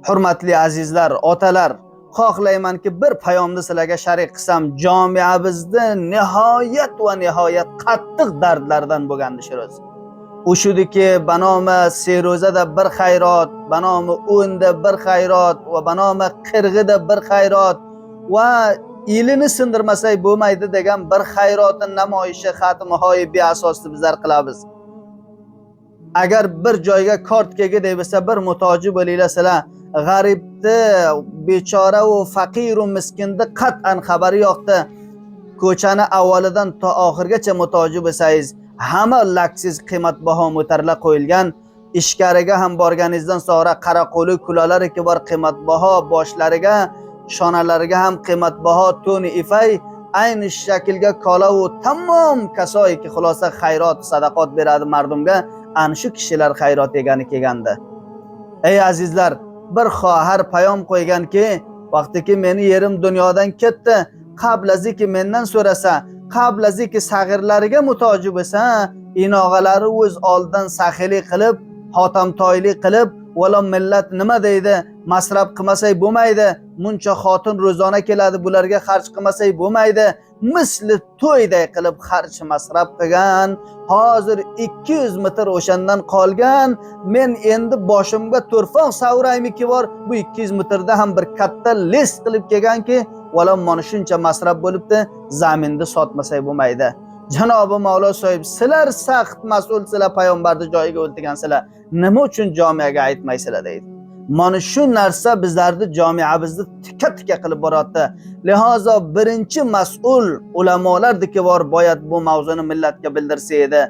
Hurmatli azizlar, otalar, xohlaymanki bir payomni sizlarga sharik qilsam, jamiamizda nihoyat va nihoyat qattiq dardlardan bo'lgandi shu ro'z. Ushudiki banoma serozada bir xayrot, banoma o'nda bir xayrot va banoma qirg'ida bir xayrot va ilini sindirmasak bo'lmaydi degan bir xayrotning namoyishi xatmi-hoyi beasosli bizlar qilamiz. Agar bir joyga kartkaga debsa bir mutoji bo'linglar sizlar, g'aribni, bechora va faqir va miskinni qat'an xabari yo'qdi. Ko'chani avvalidan to oxirgacha mutoji bo'lsangiz, hamma laksiz qiymatbaho mo'tarlar qo'yilgan. Ishkariga ham borganingizdan sonra qaraqo'li kulalari ki bor qiymatbaho, boshlariga, shonalariga ham qiymatbaho to'ni ifay, ayni shaklga kola va tamom kasoyki xulosa xayrot, sadaqot beradi mardumga. Ana shu kishilar xayrot egani kelgandi. Ey azizlar, bir xohar payom qo'yganki, vaqtiki meni yerim dunyodan ketdi, qablaziki mendan so'rasa, qablaziki sag'irlariga mutoji bo'lsa, inog'alari o'z oldidan saxiylik qilib, xotamtoylik qilib, valo millat nima deydi, masraf qilmasak bo'lmaydi, muncha xotin ro'zona keladi, bularga xarj qilmasak bo'lmaydi, misli to'yday qilib xarj masraf qilgan. Hozir 200 metr o'shandan qolgan, men endi boshimga to'rfoq savraymiki bor, bu 200 metrda ham bir katta les qilib kelganki, valo mana shuncha masraf bo'libdi, zaminni sotmasak bo'lmaydi. Janobi Mavlo so'yib, sizlar saxt mas'ul, sizlar payg'ambarni joyiga o'ltirgansizlar, nima uchun jamiyaga aytmaysizlar deydi. Mana shu narsa bizlarni jamiamizni tika qilib boryapti. Lihozo birinchi mas'ul ulamolardiki bor boyat bu mavzuni millatga bildirsa edi.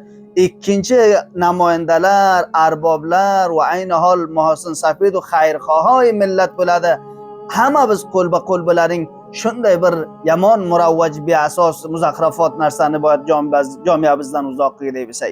Ikkinchi namoyandalar, arboblar va ayni hol muhsin safid va xayrxohoy millat bo'ladi. Hamma biz qo'lba-qo'l bo'laring. Shunday bir yomon muravvaj beasos muzaxrafot narsani boyat jamiamizdan uzoq qilib deysay.